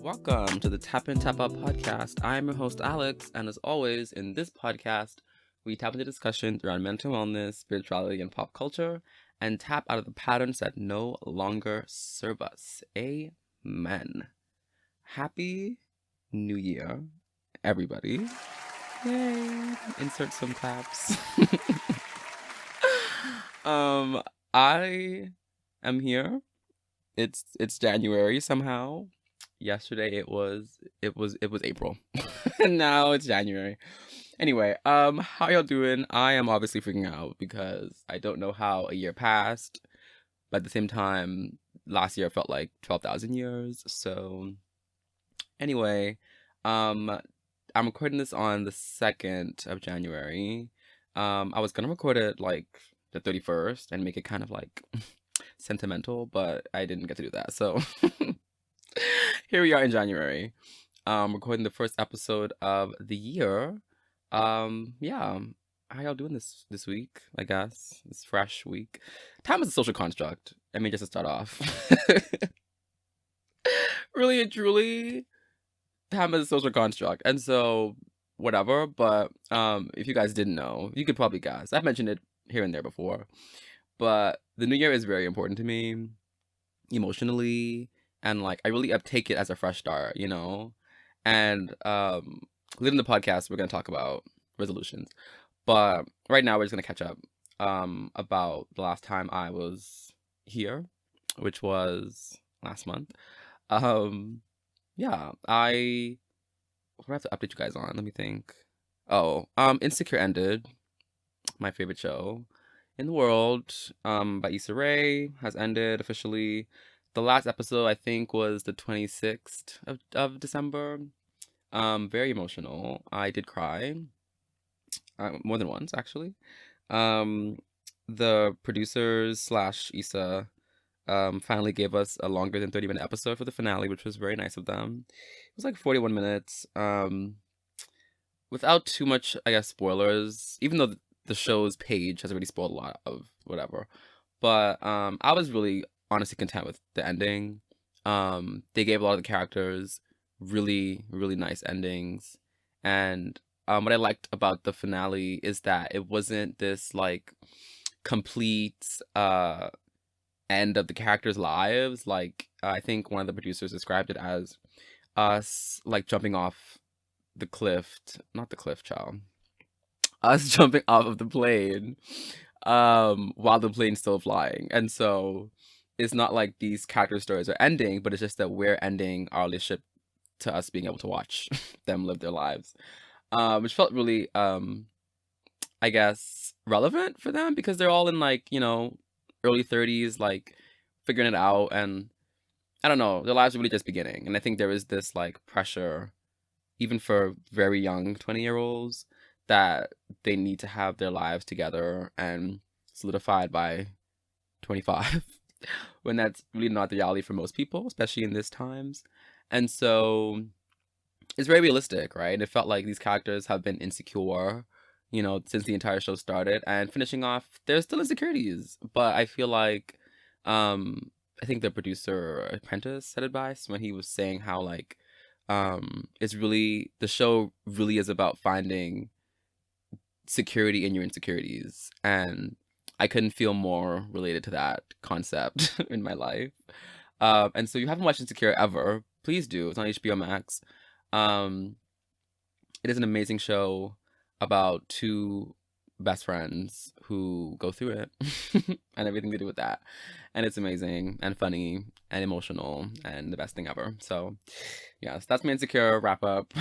Welcome to the Tap In Tap Out podcast. I am your host, Alex, and as always, in this podcast, we tap into discussions around mental wellness, spirituality, and pop culture, and tap out of the patterns that no longer serve us. Amen. Happy New Year, everybody. Yay. Insert some claps. I am here. It's January somehow. Yesterday it was April. And now it's January. Anyway, how y'all doing? I am obviously freaking out because I don't know how a year passed. But at the same time, last year felt like 12,000 years. So anyway, I'm recording this on the 2nd of January. I was gonna record it like the 31st and make it kind of like sentimental, but I didn't get to do that. So here we are in January, recording the first episode of the year. Yeah, how y'all doing this week? I guess this fresh week. Time is a social construct. I mean, just to start off, really and truly, time is a social construct, and so whatever. But if you guys didn't know, you could probably guess. I've mentioned it here and there before, but the new year is very important to me, emotionally. And like, I really take it as a fresh start, you know? And later in the podcast, we're going to talk about resolutions. But right now, we're just going to catch up about the last time I was here, which was last month. Yeah, what do I have to update you guys on? Let me think. Oh, Insecure ended. My favorite show in the world, by Issa Rae, has ended officially. The last episode, I think, was the 26th of December. Very emotional. I did cry. More than once, actually. The producers / Issa finally gave us a longer than 30-minute episode for the finale, which was very nice of them. It was like 41 minutes. Without too much, I guess, spoilers, even though the show's page has already spoiled a lot of whatever. But I was really honestly content with the ending. They gave a lot of the characters really, really nice endings. And what I liked about the finale is that it wasn't this like complete end of the characters' lives. Like, I think one of the producers described it as us like jumping off the cliff, not the cliff, child. Us jumping off of the plane while the plane's still flying. And so it's not like these character stories are ending, but it's just that we're ending our relationship to us being able to watch them live their lives, which felt really, I guess, relevant for them because they're all in like, you know, early 30s, like figuring it out. And I don't know, their lives are really just beginning. And I think there is this like pressure, even for very young 20-year-olds, that they need to have their lives together and solidified by 25. When that's really not the reality for most people, especially in these times. And so it's very realistic, right? And it felt like these characters have been insecure, you know, since the entire show started. And finishing off, there's still insecurities. But I feel like, I think the producer Apprentice said advice when he was saying how like, it's really, the show really is about finding security in your insecurities. And I couldn't feel more related to that concept in my life. And so you haven't watched Insecure ever, please do. It's on HBO Max. It is an amazing show about two best friends who go through it and everything to do with that. And it's amazing and funny and emotional and the best thing ever. So yes, that's my Insecure wrap up.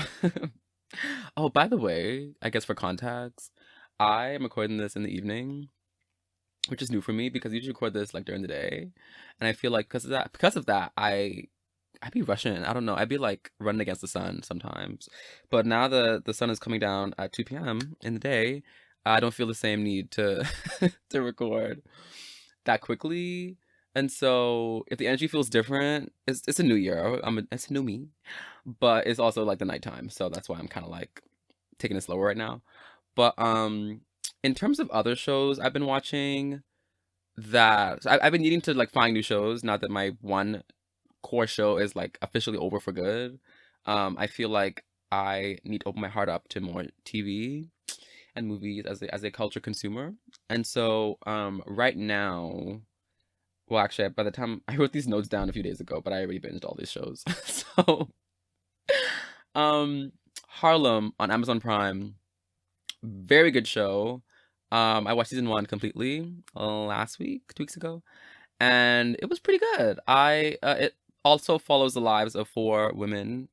Oh, by the way, I guess for context, I am recording this in the evening, which is new for me because I usually record this like during the day. And I feel like because of that, I'd be rushing. I don't know. I'd be like running against the sun sometimes. But now the sun is coming down at 2 p.m. in the day, I don't feel the same need to to record that quickly. And so if the energy feels different, it's a new year. It's a new me. But it's also like the nighttime. So that's why I'm kind of like taking it slower right now. But in terms of other shows I've been watching, I've been needing to like find new shows now that my one core show is like officially over for good. I feel like I need to open my heart up to more TV and movies as a culture consumer. And so right now, well, actually, by the time I wrote these notes down a few days ago, but I already binged all these shows. So um Harlem on Amazon Prime, very good show. I watched season 1 completely last week, 2 weeks ago, and it was pretty good. I It also follows the lives of 4 women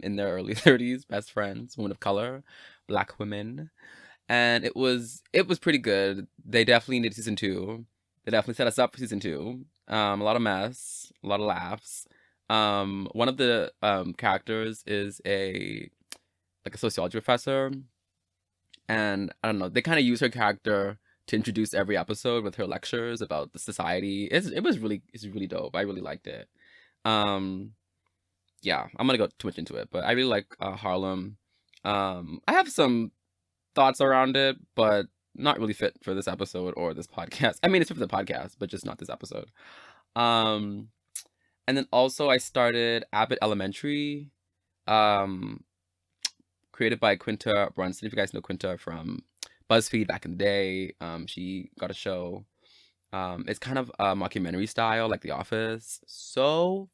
in their early 30s, best friends, women of color, black women, and it was pretty good. They definitely need season 2. They definitely set us up for season 2. A lot of mess, a lot of laughs. One of the characters is a sociology professor, and I don't know, they kind of use her character to introduce every episode with her lectures about the society. It's really dope. I really liked it. Um, yeah, I'm gonna go too much into it, but I really like Harlem. I have some thoughts around it, but not really fit for this episode or this podcast. I mean, it's fit for the podcast, but just not this episode. Um, and then also I started Abbott Elementary, um, created by Quinta Brunson. If you guys know Quinta from BuzzFeed back in the day, she got a show. It's kind of a mockumentary style, like The Office. So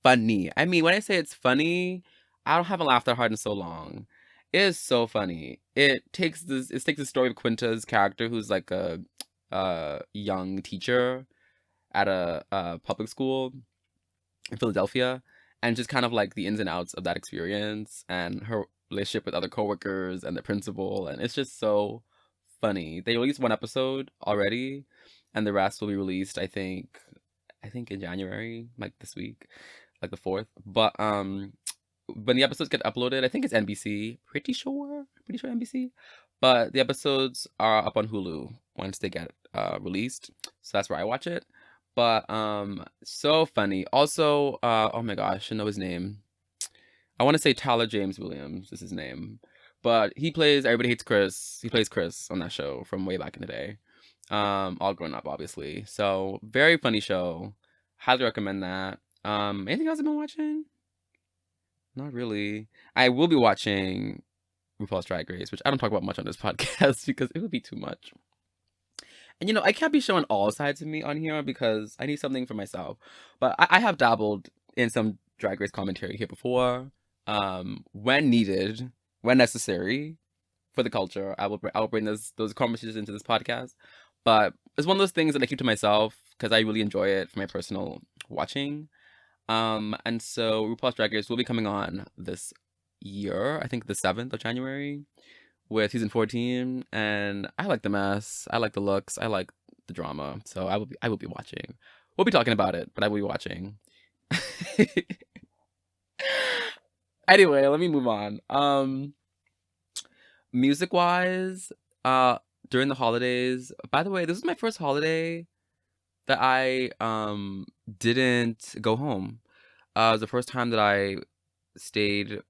funny. I mean, when I say it's funny, I don't haven't laughed that hard in so long. It is so funny. It takes the story of Quinta's character, who's like a young teacher at a public school in Philadelphia, and just kind of like the ins and outs of that experience and her relationship with other coworkers and the principal, and it's just so funny. They released 1 episode already, and the rest will be released, I think in January, like this week, like the 4th. But when the episodes get uploaded, I think it's NBC. Pretty sure NBC. But the episodes are up on Hulu once they get released, so that's where I watch it. But so funny. Also, oh my gosh, I should know his name. I want to say Tyler James Williams is his name, but he plays Everybody Hates Chris. He plays Chris on that show from way back in the day. All grown up, obviously. So very funny show. Highly recommend that. Anything else I've been watching? Not really. I will be watching RuPaul's Drag Race, which I don't talk about much on this podcast because it would be too much. And I can't be showing all sides of me on here because I need something for myself. But I have dabbled in some Drag Race commentary here before. When needed, when necessary, for the culture, I will bring those conversations into this podcast. But it's one of those things that I keep to myself because I really enjoy it for my personal watching. And so RuPaul's Drag Race will be coming on this year, I think the 7th of January, with season 14, and I like the mess, I like the looks, I like the drama, so I will be watching. We'll be talking about it, but I will be watching. Anyway, let me move on. Music wise, during the holidays, by the way, this is my first holiday that I didn't go home. It was the first time that I stayed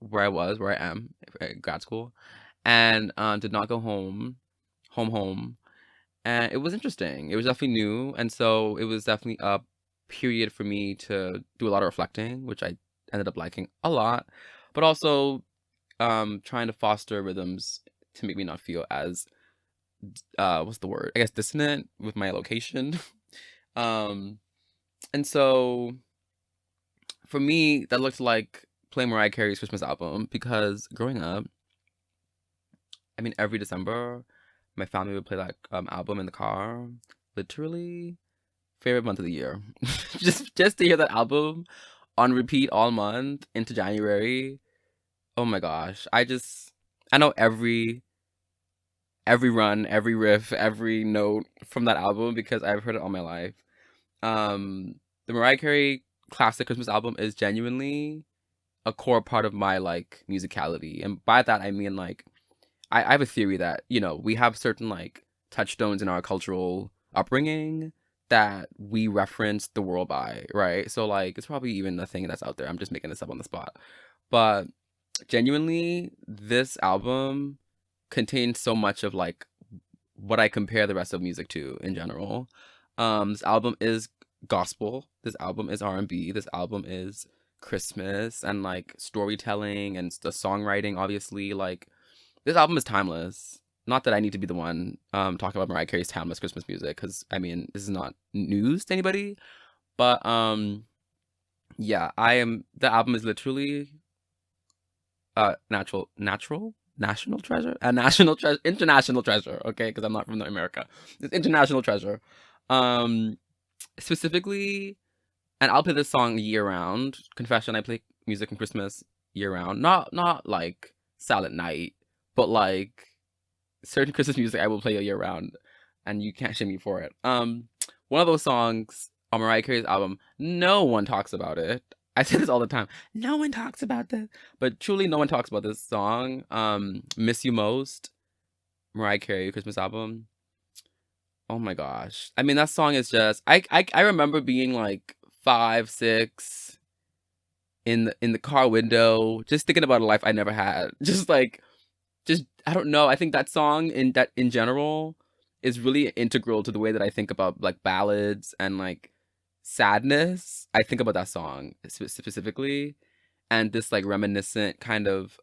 where I am at grad school, and did not go home. And it was interesting. It was definitely new, and so it was definitely a period for me to do a lot of reflecting, which I ended up liking a lot, but also trying to foster rhythms to make me not feel as what's the word? I guess dissonant with my location. um, and so for me, that looked like playing Mariah Carey's Christmas album because growing up, I mean, every December, my family would play that album in the car. Literally, favorite month of the year. just to hear that album on repeat all month into January. Oh my gosh, I know every run, every riff, every note from that album because I've heard it all my life. The Mariah Carey classic Christmas album is genuinely a core part of my like musicality, and by that I mean like I have a theory that we have certain like touchstones in our cultural upbringing that we reference the world by, right? So like it's probably even a thing that's out there. I'm just making this up on the spot, but genuinely, this album contains so much of like what I compare the rest of music to in general. This album is gospel. This album is R&B. This album is Christmas and like storytelling and the songwriting. Obviously, like this album is timeless. Not that I need to be the one talking about Mariah Carey's timeless Christmas music, because I mean this is not news to anybody. But yeah, I am. The album is literally national treasure, a national treasure, international treasure. Okay, because I'm not from America. It's international treasure. Um, Specifically, and I'll play this song year round. Confession: I play music on Christmas year round. Not like Silent Night, but like certain Christmas music I will play year round, and you can't shame me for it. One of those songs on Mariah Carey's album, no one talks about it. I say this all the time. No one talks about this, but truly, no one talks about this song. "Miss You Most," Mariah Carey Christmas album. Oh my gosh! I mean, that song is just. I remember being like 5, 6 in the car window, just thinking about a life I never had. Just I don't know. I think that song in general is really integral to the way that I think about like ballads and like sadness. I think about that song specifically, and this like reminiscent kind of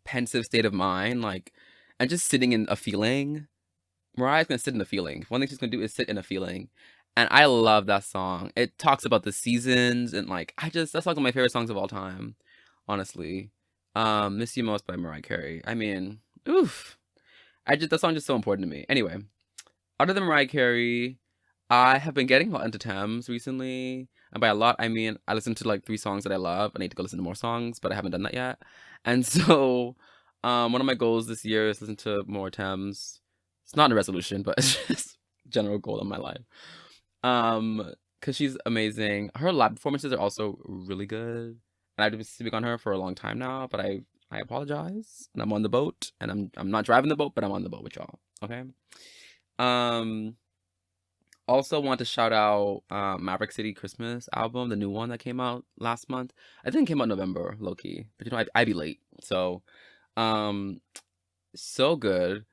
pensive state of mind, like, and just sitting in a feeling. Mariah's gonna sit in a feeling. One thing she's gonna do is sit in a feeling. And I love that song. It talks about the seasons and like that's like one of my favorite songs of all time, honestly. "Miss You Most" by Mariah Carey. I mean, oof. That song is just so important to me. Anyway, other than Mariah Carey, I have been getting a lot into Thames recently. And by a lot, I mean I listened to like 3 songs that I love. I need to go listen to more songs, but I haven't done that yet. And so, one of my goals this year is listen to more Thames. It's not a resolution, but it's just a general goal in my life. Because she's amazing. Her live performances are also really good. And I've been speaking on her for a long time now, but I apologize. And I'm on the boat, and I'm not driving the boat, but I'm on the boat with y'all. Okay. Um. Also want to shout out Maverick City Christmas album, the new one that came out last month. I think it came out November, low key. But you know, I be late, so um, so good.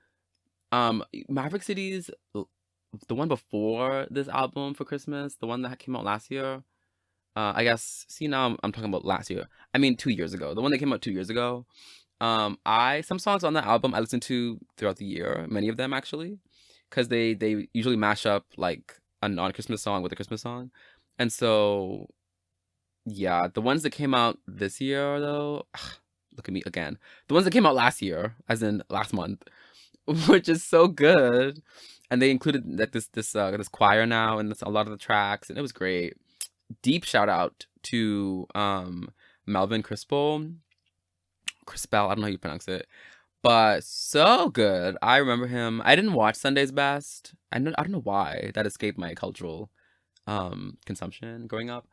Maverick City's the one before this album for Christmas, the one that came out last year. I guess. See, now I'm talking about last year. I mean, 2 years ago. The one that came out 2 years ago. Some songs on that album I listened to throughout the year. Many of them actually, because they usually mash up like a non-Christmas song with a Christmas song, and so yeah, the ones that came out this year though. Look at me again. The ones that came out last year, as in last month, which is so good. And they included like this choir now and a lot of the tracks, and it was great. Deep shout out to Melvin Crispell. Crispell, I don't know how you pronounce it. But so good. I remember him. I didn't watch Sunday's Best. I don't know why. That escaped my cultural consumption growing up.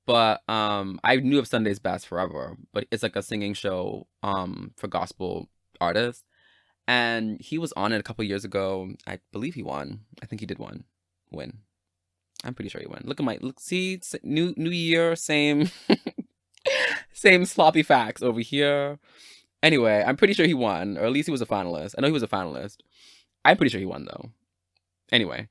But I knew of Sunday's Best forever. But it's like a singing show for gospel artists. And he was on it a couple years ago. I believe he won. I think he did win. I'm pretty sure he won. See, new year, same same sloppy facts over here. Anyway, I'm pretty sure he won, or at least he was a finalist. I know he was a finalist. I'm pretty sure he won though. Anyway,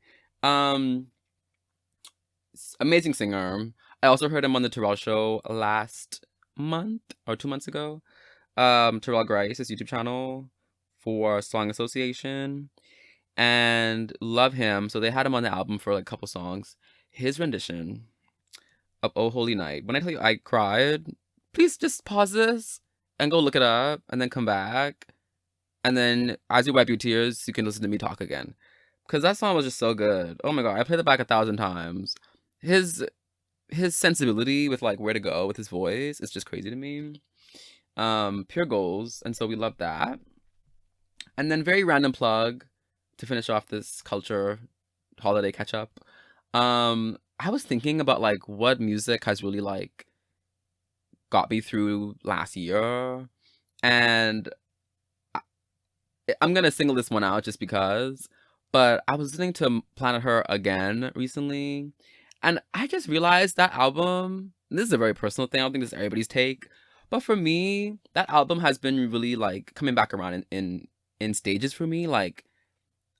amazing singer. I also heard him on the Terrell Show last month or 2 months ago. Terrell Grice, his YouTube channel for Song Association, and love him. So they had him on the album for like a couple songs. His rendition of "Oh Holy Night." When I tell you I cried, please just pause this and go look it up, and then come back, and then as you wipe your tears, you can listen to me talk again, because that song was just so good. Oh my god, I played it back 1,000 times. His sensibility with like where to go with his voice is just crazy to me. Pure goals, and so we love that. And then very random plug to finish off this culture holiday catch up. I was thinking about like what music has really like got me through last year, and I'm gonna single this one out just because. But I was listening to Planet Her again recently, and I just realized that album. And this is a very personal thing. I don't think this is everybody's take, but for me, that album has been really like coming back around in stages for me. Like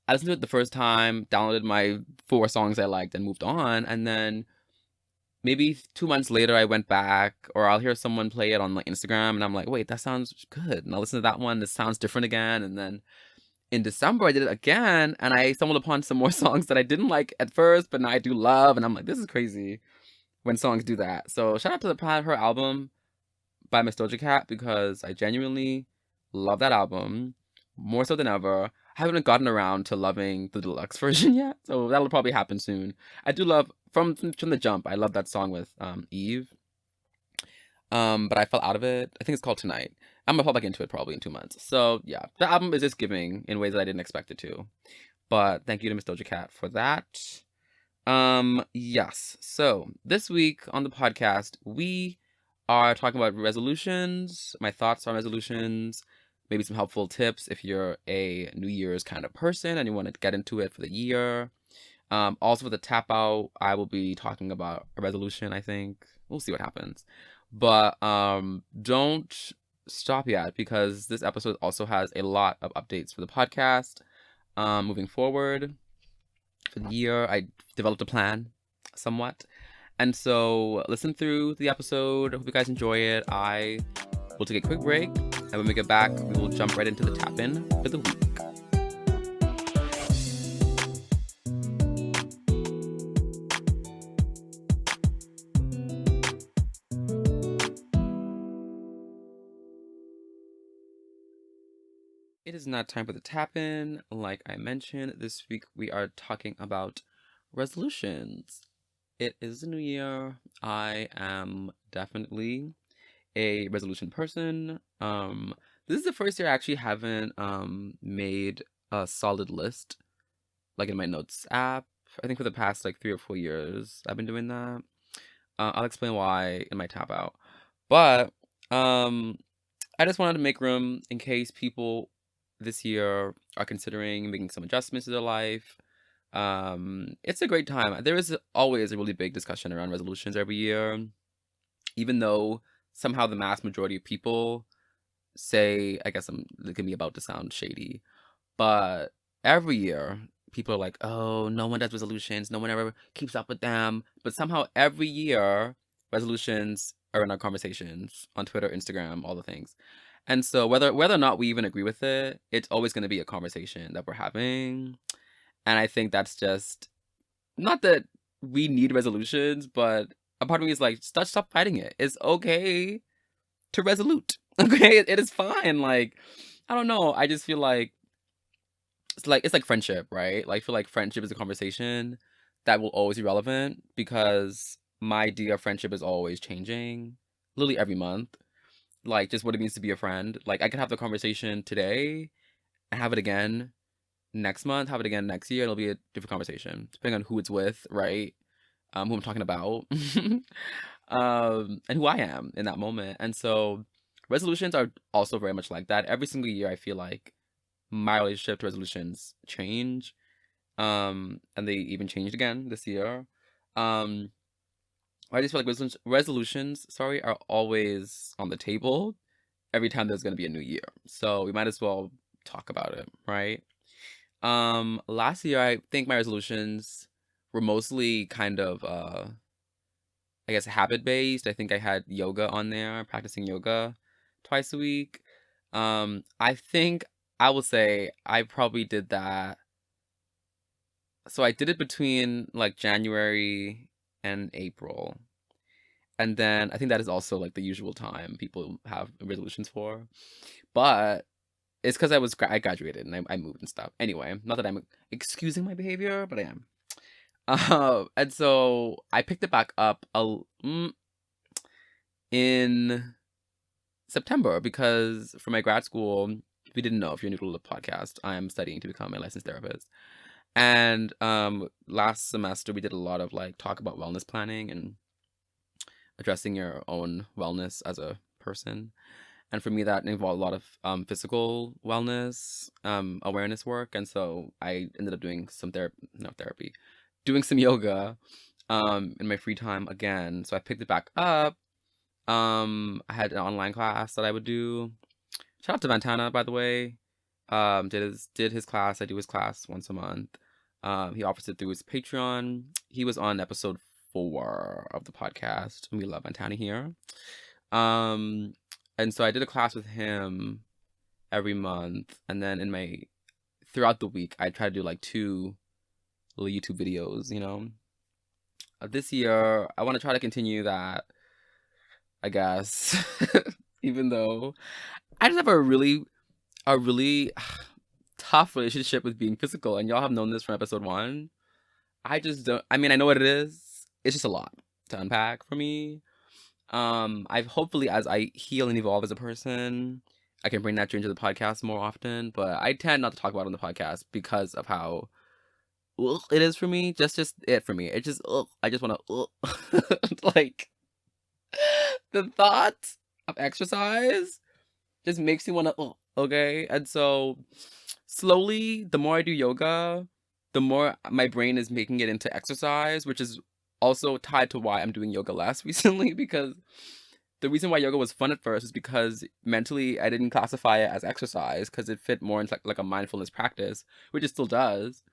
I listened to it the first time, downloaded my 4 songs I liked, and moved on. And then maybe 2 months later, I went back, or I'll hear someone play it on like Instagram, and I'm like, wait, that sounds good. And I'll listen to that one. This sounds different again. And then in December, I did it again, and I stumbled upon some more songs that I didn't like at first, but now I do love. And I'm like, this is crazy when songs do that. So shout out to her album by Miss Doja Cat, because I genuinely love that album more so than ever. I haven't gotten around to loving the deluxe version yet, so that'll probably happen soon. I do love from the jump. I love that song with Eve. But I fell out of it. I think it's called Tonight. I'm gonna fall back into it probably in 2 months. So yeah, the album is just giving in ways that I didn't expect it to. But thank you to Miss Doja Cat for that. Yes. So this week on the podcast, we are talking about resolutions, my thoughts on resolutions, maybe some helpful tips if you're a New Year's kind of person and you want to get into it for the year. Also for the tap out, I will be talking about a resolution, I think. We'll see what happens. But don't stop yet, because this episode also has a lot of updates for the podcast. Moving forward for the year, I developed a plan somewhat. And so listen through the episode. I hope you guys enjoy it. I will take a quick break, and when we get back, we will jump right into the tap-in for the week. It is not time for the tap-in. Like I mentioned, this week we are talking about resolutions. It is the new year. I am definitely a resolution person. This is the first year I actually haven't made a solid list, like in my notes app. I think for the past like 3 or 4 years I've been doing that. I'll explain why in my tap out. But I just wanted to make room in case people this year are considering making some adjustments to their life. It's a great time. There is always a really big discussion around resolutions every year, even though somehow the mass majority of people say, I guess I'm going to be about to sound shady, but every year people are like, oh, no one does resolutions, no one ever keeps up with them. But somehow every year resolutions are in our conversations on Twitter, Instagram, all the things. And so whether or not we even agree with it, it's always going to be a conversation that we're having. And I think that's just, not that we need resolutions, but a part of me is like, stop fighting it. It's okay to resolute. Okay, it is fine. Like, I don't know. I just feel like it's like friendship, right? Like, I feel like friendship is a conversation that will always be relevant, because my idea of friendship is always changing, literally every month. Like, just what it means to be a friend. Like, I could have the conversation today and have it again next month, have it again next year. It'll be a different conversation, depending on who it's with, right? Who I'm talking about, and who I am in that moment. And so resolutions are also very much like that. Every single year, I feel like my relationship to resolutions change. And they even changed again this year. I just feel like resolutions, are always on the table every time there's going to be a new year. So we might as well talk about it, right? Last year, I think my resolutions were mostly kind of, I guess, habit-based. I think I had yoga on there, practicing yoga twice a week. I think I will say I probably did that. So I did it between like January and April. And then I think that is also like the usual time people have resolutions for. But it's because I graduated and I moved and stuff. Anyway, not that I'm excusing my behavior, but I am. And so I picked it back up in September, because for my grad school, if you didn't know, if you're new to the podcast, I'm studying to become a licensed therapist. And last semester we did a lot of like talk about wellness planning and addressing your own wellness as a person. And for me, that involved a lot of physical wellness, awareness work. And so I ended up doing some doing some yoga in my free time again. So I picked it back up. I had an online class that I would do. Shout out to Vantana, by the way. did his class. I do his class once a month. He offers it through his Patreon. He was on episode 4 of the podcast, and we love Antani here. And so I did a class with him every month, and then throughout the week, I try to do like 2 little YouTube videos. This year I want to try to continue that, I guess. Even though I just have a really tough relationship with being physical, and y'all have known this from episode 1. I just don't. I mean, I know what it is. It's just a lot to unpack for me. I've hopefully, as I heal and evolve as a person, I can bring that into the podcast more often. But I tend not to talk about it on the podcast because of how it is for me. Just it for me. It's just I just want to like the thought of exercise just makes me want to okay. And so slowly, the more I do yoga, the more my brain is making it into exercise, which is also tied to why I'm doing yoga less recently, because the reason why yoga was fun at first is because mentally I didn't classify it as exercise because it fit more into like a mindfulness practice, which it still does.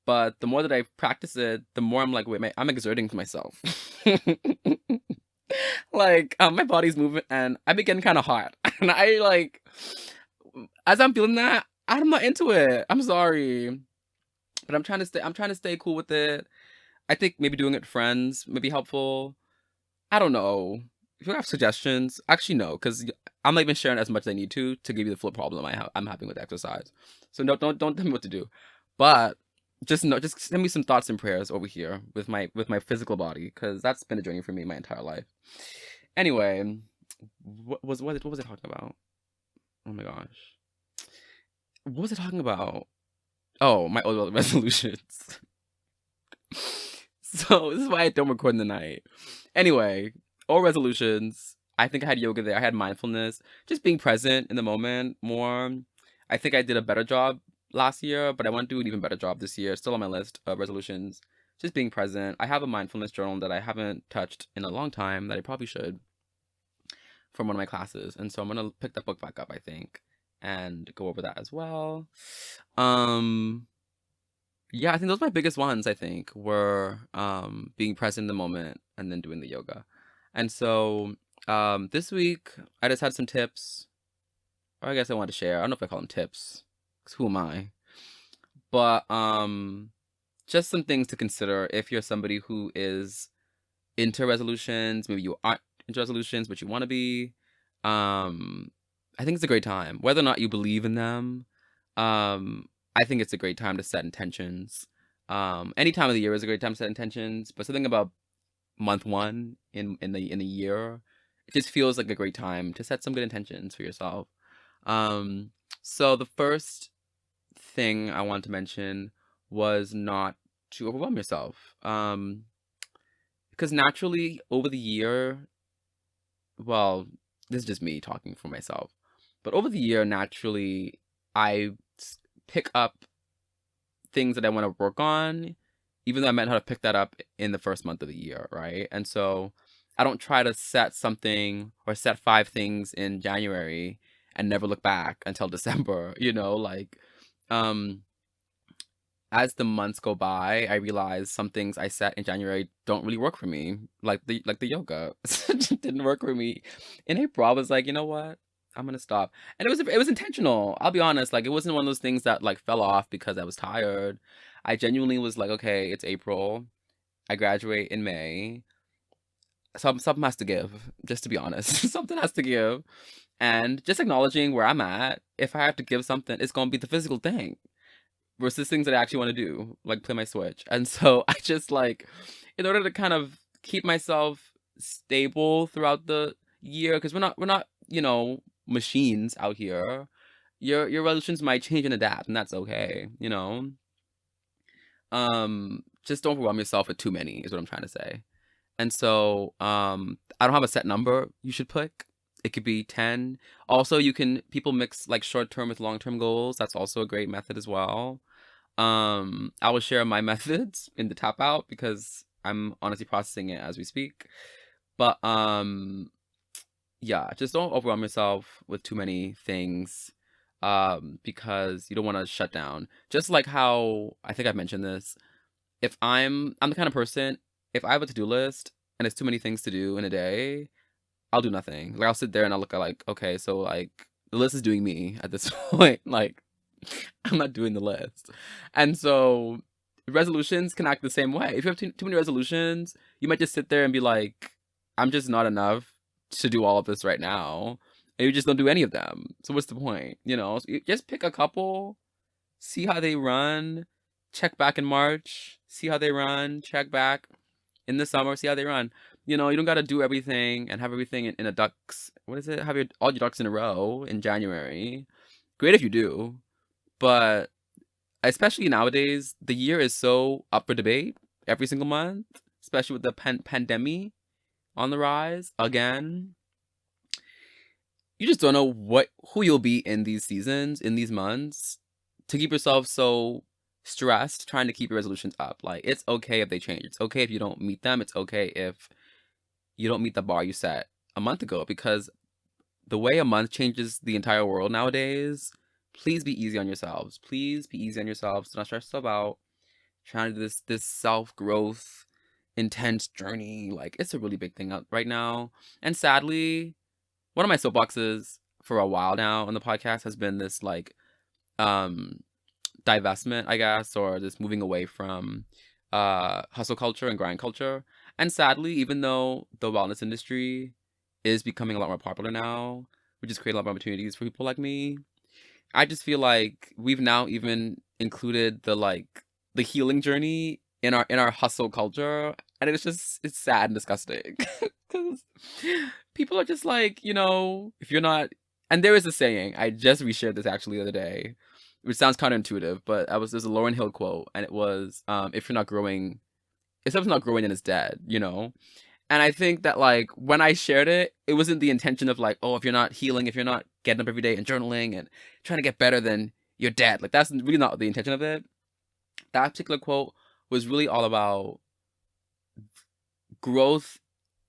But the more that I practice it, the more I'm like, wait, I'm exerting to myself. Like, my body's moving and I've been getting kind of hot. And I like, as I'm feeling that, I'm not into it. I'm sorry. But I'm trying to stay cool with it. I think maybe doing it with friends may be helpful. I don't know. If you have suggestions, actually no, because I'm not even sharing as much as I need to give you the full problem I'm having with exercise. So no, don't tell me what to do. But just send me some thoughts and prayers over here with my physical body, because that's been a journey for me my entire life. Anyway, what was I talking about? Oh my gosh, what was I talking about? Oh, my old resolutions. So this is why I don't record in the night. Anyway, old resolutions. I think I had yoga there. I had mindfulness, just being present in the moment more. I think I did a better job last year, but I want to do an even better job this year. Still on my list of resolutions. Just being present. I have a mindfulness journal that I haven't touched in a long time that I probably should, from one of my classes. And so I'm going to pick that book back up, I think, and go over that as well. Yeah, I think those are my biggest ones, I think, were being present in the moment and then doing the yoga. And so this week, I just had some tips. Or I guess I wanted to share. I don't know if I call them tips, because who am I? But just some things to consider if you're somebody who is into resolutions. Maybe you aren't into resolutions, but you want to be. I think it's a great time. Whether or not you believe in them, I think it's a great time to set intentions. Any time of the year is a great time to set intentions, but something about month 1 in the year, it just feels like a great time to set some good intentions for yourself. So the first thing I wanted to mention was not to overwhelm yourself. Because naturally over the year, well, this is just me talking for myself, but over the year, naturally, I pick up things that I want to work on, even though I might not have picked that up in the first month of the year, right? And so I don't try to set something or set 5 things in January and never look back until December, like, as the months go by, I realize some things I set in January don't really work for me, like the yoga. It didn't work for me. In April, I was like, you know what? I'm gonna stop. And it was intentional. I'll be honest. Like, it wasn't one of those things that like fell off because I was tired. I genuinely was like, okay, it's April. I graduate in May. Something has to give, just to be honest. Something has to give. And just acknowledging where I'm at. If I have to give something, it's gonna be the physical thing versus things that I actually want to do, like play my Switch. And so I just like, in order to kind of keep myself stable throughout the year, because we're not machines out here. Your resolutions might change and adapt, and that's okay. Just don't overwhelm yourself with too many is what I'm trying to say. And so I don't have a set number you should pick. It could be 10. Also, people mix like short-term with long-term goals. That's also a great method as well. I will share my methods in the tap out because I'm honestly processing it as we speak. But yeah, just don't overwhelm yourself with too many things. because you don't want to shut down. Just like how I think I've mentioned this. If I'm the kind of person, if I have a to-do list and it's too many things to do in a day, I'll do nothing. Like I'll sit there and I'll look at like, okay, so like the list is doing me at this point. Like I'm not doing the list. And so resolutions can act the same way. If you have too many resolutions, you might just sit there and be like, I'm just not enough to do all of this right now. And you just don't do any of them. So what's the point? So you just pick a couple, see how they run, check back in March, see how they run, check back in the summer, see how they run. You don't got to do everything and have everything in a ducks. What is it? Have all your ducks in a row in January. Great if you do. But especially nowadays, the year is so up for debate every single month, especially with the pandemic on the rise again. You just don't know who you'll be in these seasons, in these months, to keep yourself so stressed trying to keep your resolutions up. Like, it's okay if they change. It's okay if you don't meet them. It's okay if you don't meet the bar you set a month ago, because the way a month changes the entire world nowadays, please be easy on yourselves. Please be easy on yourselves. Do not stress yourself out trying to do this self-growth, intense journey. Like, it's a really big thing out right now. And sadly, one of my soapboxes for a while now on the podcast has been this, like, divestment, I guess, or this moving away from hustle culture and grind culture. And sadly, even though the wellness industry is becoming a lot more popular now, which is creating a lot more opportunities for people like me, I just feel like we've now even included the healing journey in our hustle culture, and it's sad and disgusting because people are just like, if you're not, and there is a saying, I just reshared this actually the other day, which sounds counterintuitive, but there's a Lauryn Hill quote, and it was, if something's not growing, then it's dead, And I think that, like, when I shared it, it wasn't the intention of, like, oh, if you're not healing, if you're not getting up every day and journaling and trying to get better, then you're dead. Like, that's really not the intention of it. That particular quote was really all about growth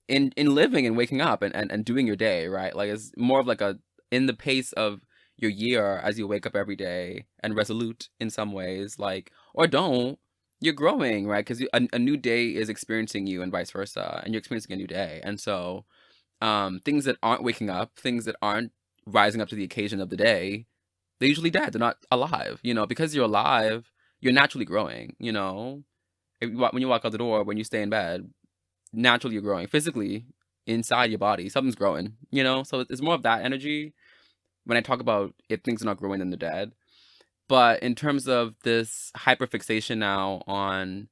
in living and waking up and doing your day, right? Like, it's more of like in the pace of your year as you wake up every day and resolute in some ways, like, or don't. You're growing, right? Because a new day is experiencing you and vice versa, and you're experiencing a new day. And so things that aren't waking up, things that aren't rising up to the occasion of the day, they're usually dead. They're not alive, because you're alive, you're naturally growing, when you walk out the door, when you stay in bed, naturally you're growing physically inside your body. Something's growing, so it's more of that energy when I talk about if things are not growing, then they're dead. But in terms of this hyperfixation now on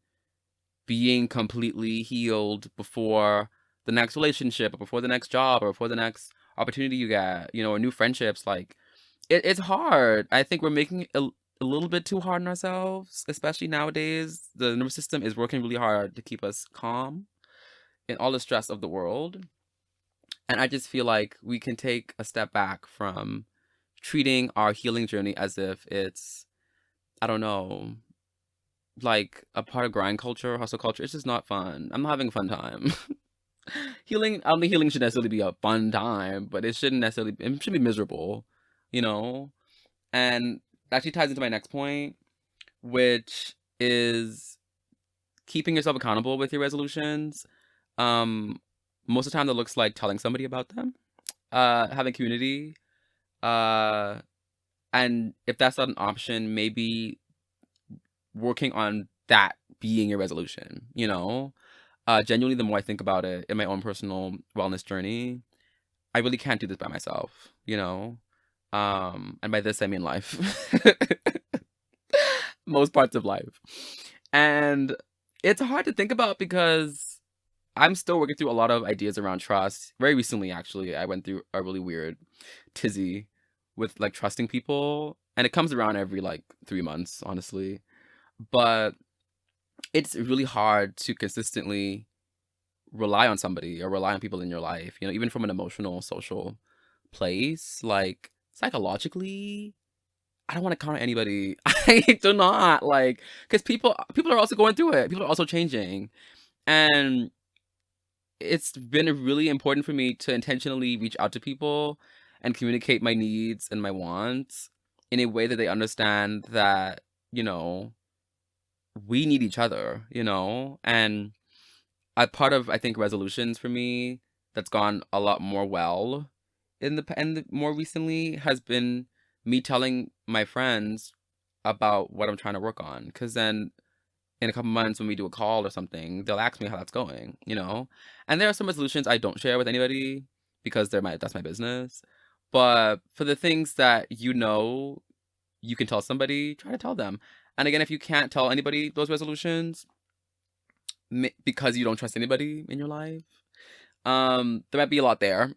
being completely healed before the next relationship or before the next job or before the next opportunity you get, or new friendships, like, it's hard. I think we're making it a little bit too hard on ourselves, especially nowadays. The nervous system is working really hard to keep us calm in all the stress of the world. And I just feel like we can take a step back from treating our healing journey as if it's, I don't know, like a part of grind culture, hustle culture. It's just not fun. I'm not having a fun time. Healing, I don't think healing should necessarily be a fun time, but it should be miserable, And that actually ties into my next point, which is keeping yourself accountable with your resolutions. Most of the time that looks like telling somebody about them, having community, and if that's not an option, maybe working on that being your resolution, genuinely, the more I think about it in my own personal wellness journey, I really can't do this by myself, and by this I mean life. Most parts of life. And it's hard to think about because I'm still working through a lot of ideas around trust. Very recently, actually, I went through a really weird tizzy with, like, trusting people, and it comes around every, like, 3 months, honestly. But it's really hard to consistently rely on somebody or rely on people in your life, even from an emotional, social place. Like, psychologically, I don't want to count on anybody. I do not, like, because people are also going through it. People are also changing. And it's been really important for me to intentionally reach out to people and communicate my needs and my wants in a way that they understand that, you know, we need each other, you know? And a part of, I think, resolutions for me that's gone a lot more well more recently has been me telling my friends about what I'm trying to work on. Because then in a couple months when we do a call or something, they'll ask me how that's going, you know? And there are some resolutions I don't share with anybody because that's my business. But for the things that you know you can tell somebody, try to tell them. And again, if you can't tell anybody those resolutions because you don't trust anybody in your life, there might be a lot there.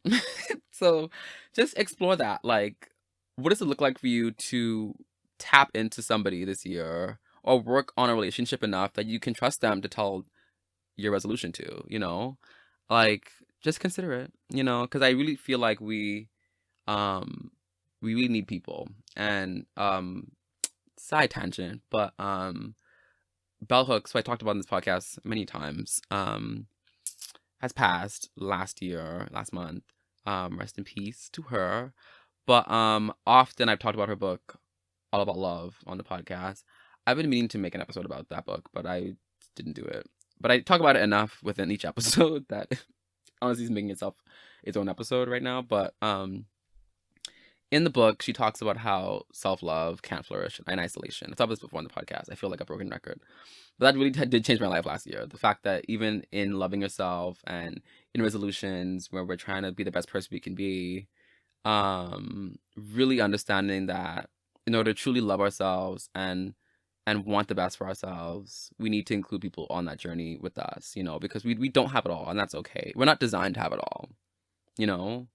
So just explore that. Like, what does it look like for you to tap into somebody this year or work on a relationship enough that you can trust them to tell your resolution to, you know? Like, just consider it, you know, because I really feel like um we really need people. And side tangent, but bell hooks, who I talked about in this podcast many times, has passed last month. Rest in peace to her. But often I've talked about her book, All About Love, on the podcast. I've been meaning to make an episode about that book, but I didn't do it. But I talk about it enough within each episode that honestly is making itself its own episode right now. But in the book, she talks about how self-love can't flourish in isolation. I talked about this before on the podcast. I feel like a broken record. But that really did change my life last year. The fact that even in loving yourself and in resolutions where we're trying to be the best person we can be, really understanding that in order to truly love ourselves and want the best for ourselves, we need to include people on that journey with us, you know, because we don't have it all, and that's okay. We're not designed to have it all, you know?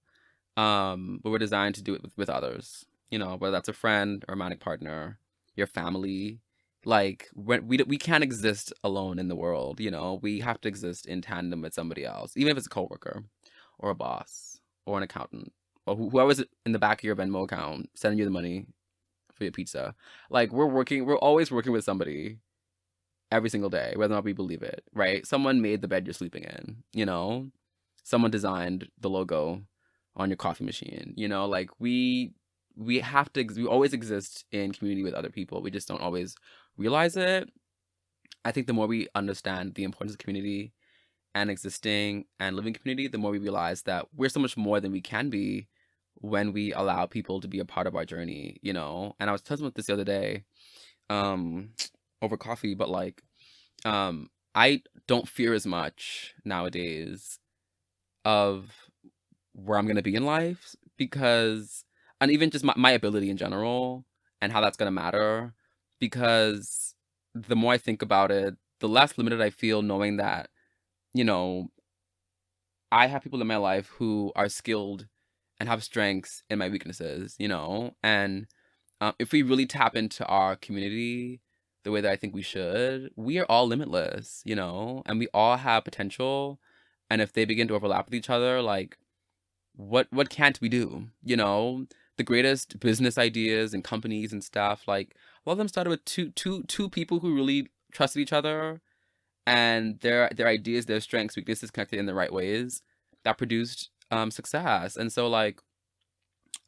But we're designed to do it with others, you know, whether that's a friend or a romantic partner, your family. Like, we can't exist alone in the world, you know. We have to exist in tandem with somebody else, even if it's a coworker or a boss or an accountant or whoever's in the back of your Venmo account sending you the money for your pizza. Like, we're always working with somebody every single day, whether or not we believe it, right? Someone made the bed you're sleeping in, you know. Someone designed the logo on your coffee machine, you know. Like, we always exist in community with other people. We just don't always realize it. I think the more we understand the importance of community and existing and living community, the more we realize that we're so much more than we can be when we allow people to be a part of our journey, you know. And I was telling about this the other day, over coffee, but like, I don't fear as much nowadays of where I'm gonna be in life, because, and even just my ability in general and how that's gonna matter, because the more I think about it, the less limited I feel, knowing that, you know, I have people in my life who are skilled and have strengths in my weaknesses, you know. And if we really tap into our community the way that I think we should, we are all limitless, you know, and we all have potential. And if they begin to overlap with each other, like, what can't we do? You know, the greatest business ideas and companies and stuff, like, a lot of them started with two people who really trusted each other, and their ideas, their strengths, weaknesses connected in the right ways that produced success. And so, like,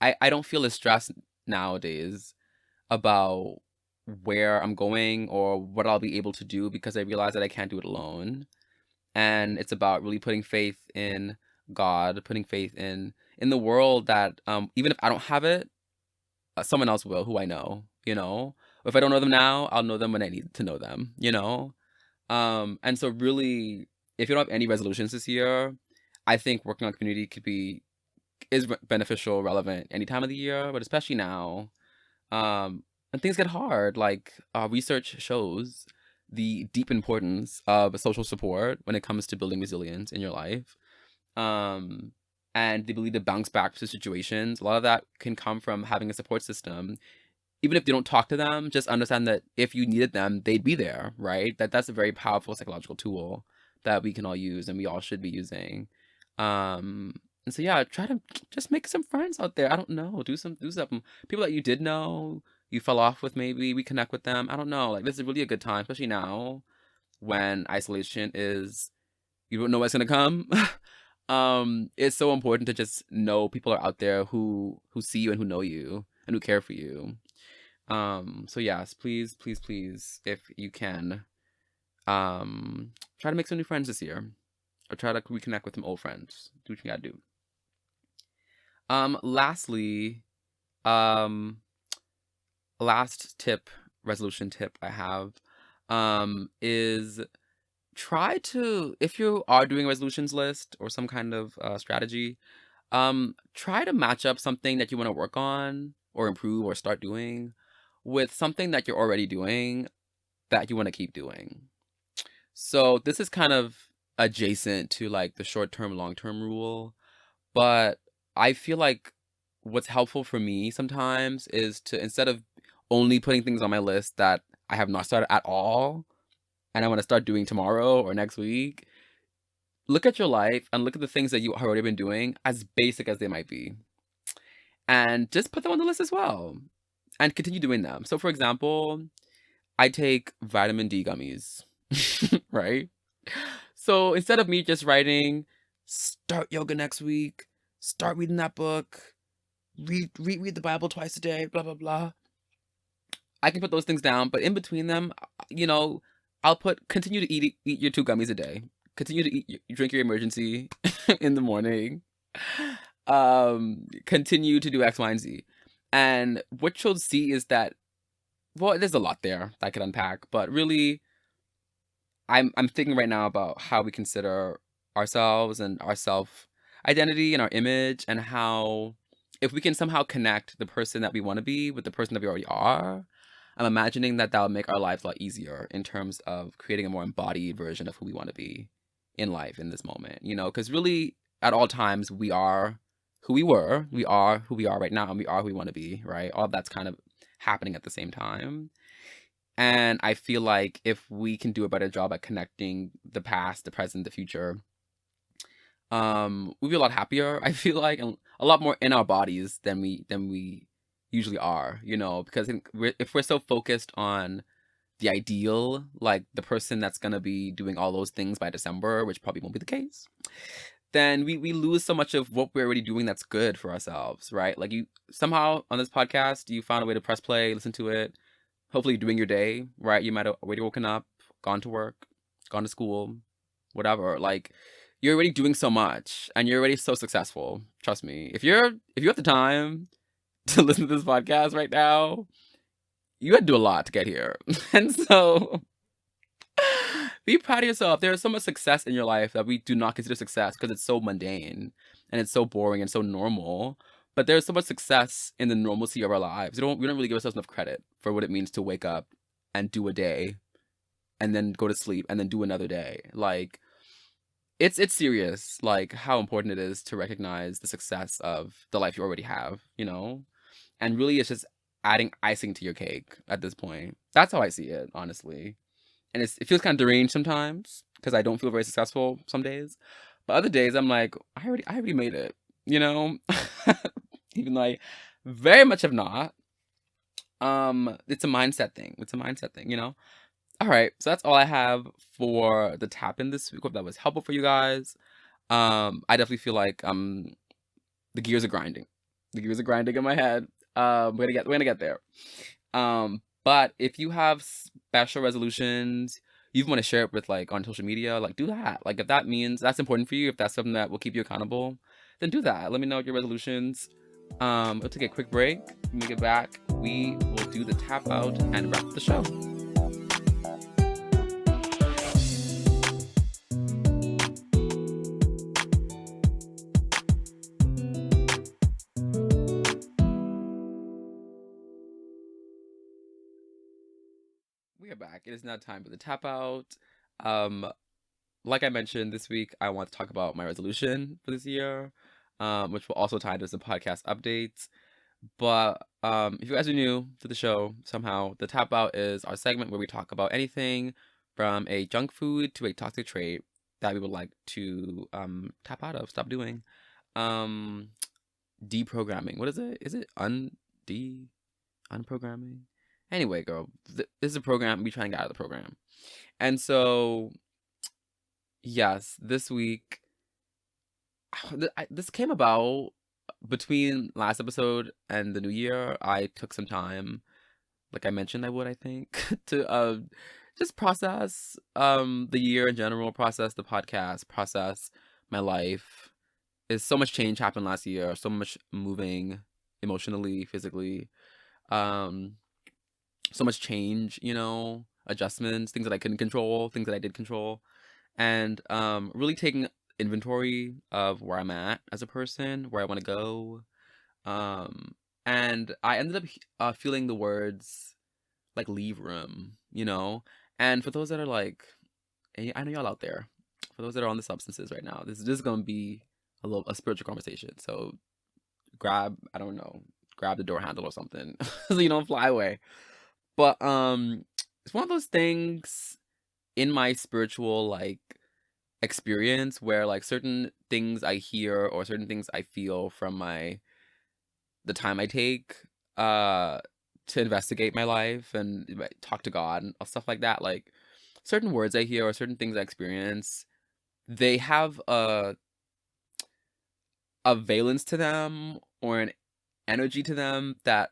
I don't feel as stressed nowadays about where I'm going or what I'll be able to do, because I realize that I can't do it alone. And it's about really putting faith in God, putting faith in the world, that even if I don't have it, someone else will, who I know, you know. If I don't know them now, I'll know them when I need to know them, you know. And so really, if you don't have any resolutions this year, I think working on community is beneficial, relevant any time of the year, but especially now. And things get hard. Like, research shows the deep importance of social support when it comes to building resilience in your life. And the ability to bounce back to situations. A lot of that can come from having a support system. Even if you don't talk to them, just understand that if you needed them, they'd be there, right? That's a very powerful psychological tool that we can all use and we all should be using. And so yeah, try to just make some friends out there. I don't know, do something. People that you did know, you fell off with, maybe reconnect with them. I don't know. Like, this is really a good time, especially now when isolation is, you don't know what's gonna come. It's so important to just know people are out there who see you and who know you and who care for you. So yes, please, please, please, if you can, try to make some new friends this year, or try to reconnect with some old friends. Do what you gotta do. Lastly, um, last tip, resolution tip I have, is try to, if you are doing a resolutions list or some kind of strategy, try to match up something that you want to work on or improve or start doing with something that you're already doing that you want to keep doing. So this is kind of adjacent to like the short term, long term rule, but I feel like what's helpful for me sometimes is to, instead of only putting things on my list that I have not started at all and I want to start doing tomorrow or next week, look at your life and look at the things that you have already been doing, as basic as they might be, and just put them on the list as well and continue doing them. So, for example, I take vitamin D gummies, right? So instead of me just writing, start yoga next week, start reading that book, read the Bible twice a day, blah, blah, blah, I can put those things down, but in between them, you know, I'll put continue to eat your 2 gummies a day. Continue to drink your emergency in the morning. Continue to do X, Y, and Z. And what you'll see is that, well, there's a lot there that I could unpack, but really, I'm thinking right now about how we consider ourselves and our self identity and our image, and how if we can somehow connect the person that we want to be with the person that we already are, I'm imagining that will make our lives a lot easier in terms of creating a more embodied version of who we want to be in life in this moment, you know, because really at all times we are who we were, we are who we are right now, and we are who we want to be, right? All of that's kind of happening at the same time. And I feel like if we can do a better job at connecting the past, the present, the future, we'd be a lot happier, I feel like, and a lot more in our bodies than we usually are, you know, because if we're so focused on the ideal, like the person that's gonna be doing all those things by December, which probably won't be the case, then we lose so much of what we're already doing that's good for ourselves, right? Like, you somehow on this podcast, you found a way to press play, listen to it, hopefully doing your day, right? You might have already woken up, gone to work, gone to school, whatever. Like, you're already doing so much and you're already so successful. Trust me. If you have the time to listen to this podcast right now, you had to do a lot to get here. And so be proud of yourself. There is so much success in your life that we do not consider success because it's so mundane and it's so boring and so normal. But there's so much success in the normalcy of our lives. We don't really give ourselves enough credit for what it means to wake up and do a day and then go to sleep and then do another day. Like, it's serious, like how important it is to recognize the success of the life you already have, you know? And really it's just adding icing to your cake at this point. That's how I see it, honestly. And it feels kind of deranged sometimes because I don't feel very successful some days. But other days I'm like, I already made it, you know? Even though I very much have not. It's a mindset thing. It's a mindset thing, you know? All right, so that's all I have for the tap in this week. Hope that was helpful for you guys. I definitely feel like the gears are grinding. The gears are grinding in my head. We're gonna get there. But if you have special resolutions, you want to share it with, like, on social media, like, do that. Like, if that means that's important for you, if that's something that will keep you accountable, then do that. Let me know your resolutions. We'll take a quick break. When we get back, we will do the tap out and wrap up the show. We are back. It is now time for the tap out. Um, like I mentioned, this week I want to talk about my resolution for this year, which will also tie into some podcast updates. But if you guys are new to the show, somehow, the tap out is our segment where we talk about anything from a junk food to a toxic trait that we would like to tap out of, stop doing. Deprogramming. What is it? Is it unprogramming? Anyway, girl, this is a program. We trying to get out of the program. And so, yes, this week, this came about between last episode and the new year. I took some time like I mentioned I would, I think, to just process the year in general, process the podcast, process my life. Is so much change happened last year, so much moving emotionally, physically. Um so much change, adjustments, things that I couldn't control, things that I did control. And really taking inventory of where I'm at as a person, where I want to go. Um and I ended up feeling the words like leave room, And for those that are like, I know y'all out there. For those that are on the substances right now, this is gonna be a spiritual conversation. So I don't know, grab the door handle or something, so you don't fly away. But it's one of those things in my spiritual like experience where like certain things I hear or certain things I feel from the time I take uh to investigate my life and talk to God and stuff like that, like certain words I hear or certain things I experience, they have a valence to them or an energy to them that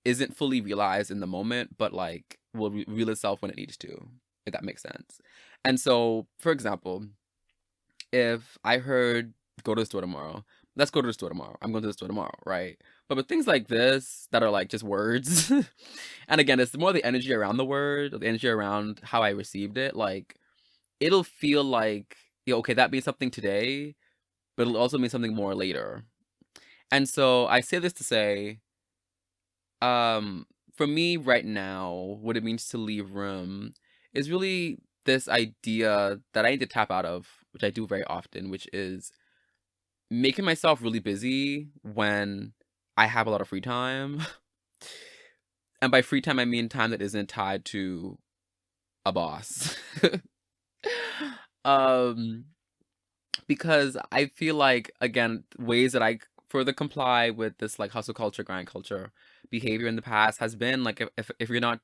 isn't fully realized in the moment, but like will reveal itself when it needs to, if that makes sense. And so, for example, if I heard go to the store tomorrow, let's go to the store tomorrow. I'm going to the store tomorrow, right? But with things like this that are like just words, and again, it's more the energy around the word, or the energy around how I received it. Like it'll feel like, okay, that means something today, but it'll also mean something more later. And so I say this to say, for me right now, what it means to leave room is really this idea that I need to tap out of, which I do very often, which is making myself really busy when I have a lot of free time. And by free time, I mean time that isn't tied to a boss. um, because I feel like, again, ways that I further comply with this like hustle culture, grind culture behavior in the past has been like if you're not,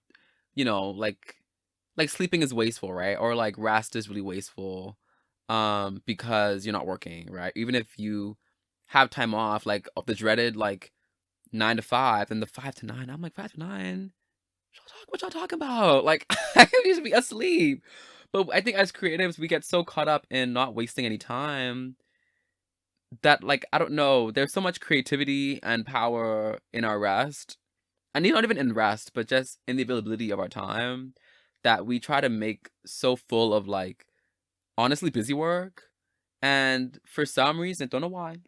like sleeping is wasteful, right? Or like rest is really wasteful, because you're not working, right? Even if you have time off, like of the dreaded like 9 to 5, and the 5 to 9, I'm like 5 to 9. What y'all talking about? Like I used to be asleep. But I think as creatives, we get so caught up in not wasting any time that, like, I don't know, there's so much creativity and power in our rest. And not even in rest, but just in the availability of our time that we try to make so full of, like, honestly busy work. And for some reason, don't know why,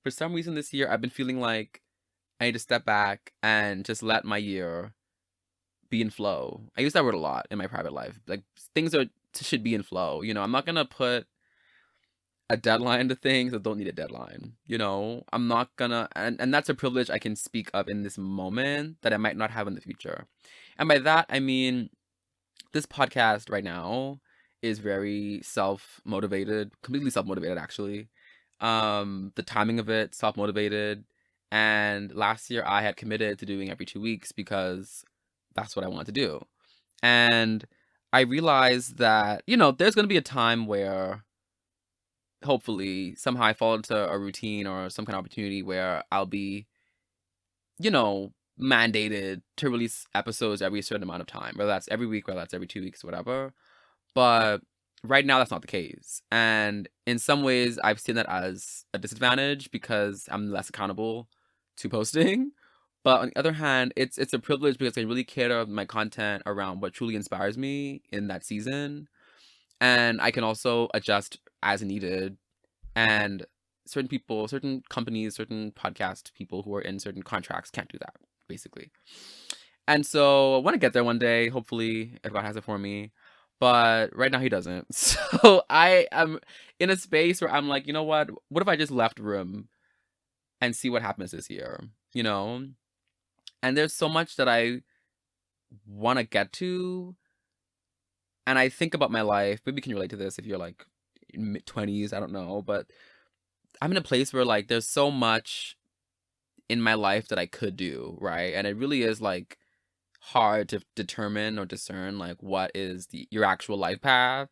for some reason this year, I've been feeling like I need to step back and just let my year be in flow. I use that word a lot in my private life. Like, should be in flow. I'm not gonna put a deadline to things that don't need a deadline. I'm not gonna, and that's a privilege I can speak of in this moment that I might not have in the future. And by that, I mean, this podcast right now is very self-motivated, completely self-motivated, actually. The timing of it, self-motivated. And last year I had committed to doing every 2 weeks because that's what I wanted to do. And I realized that, there's going to be a time where hopefully somehow I fall into a routine or some kind of opportunity where I'll be, mandated to release episodes every certain amount of time, whether that's every week, whether that's every 2 weeks, whatever. But right now that's not the case. And in some ways I've seen that as a disadvantage because I'm less accountable to posting. But on the other hand, it's a privilege because I really cater my content around what truly inspires me in that season. And I can also adjust as needed. And certain people, certain companies, certain podcast people who are in certain contracts can't do that, basically. And so I want to get there one day, hopefully, if God has it for me. But right now he doesn't. So I am in a space where I'm like, you know what? What if I just left room and see what happens this year? And there's so much that I want to get to. And I think about my life. Maybe you can relate to this if you're like in mid-20s. I don't know. But I'm in a place where like there's so much in my life that I could do, right? And it really is like hard to determine or discern like what is your actual life path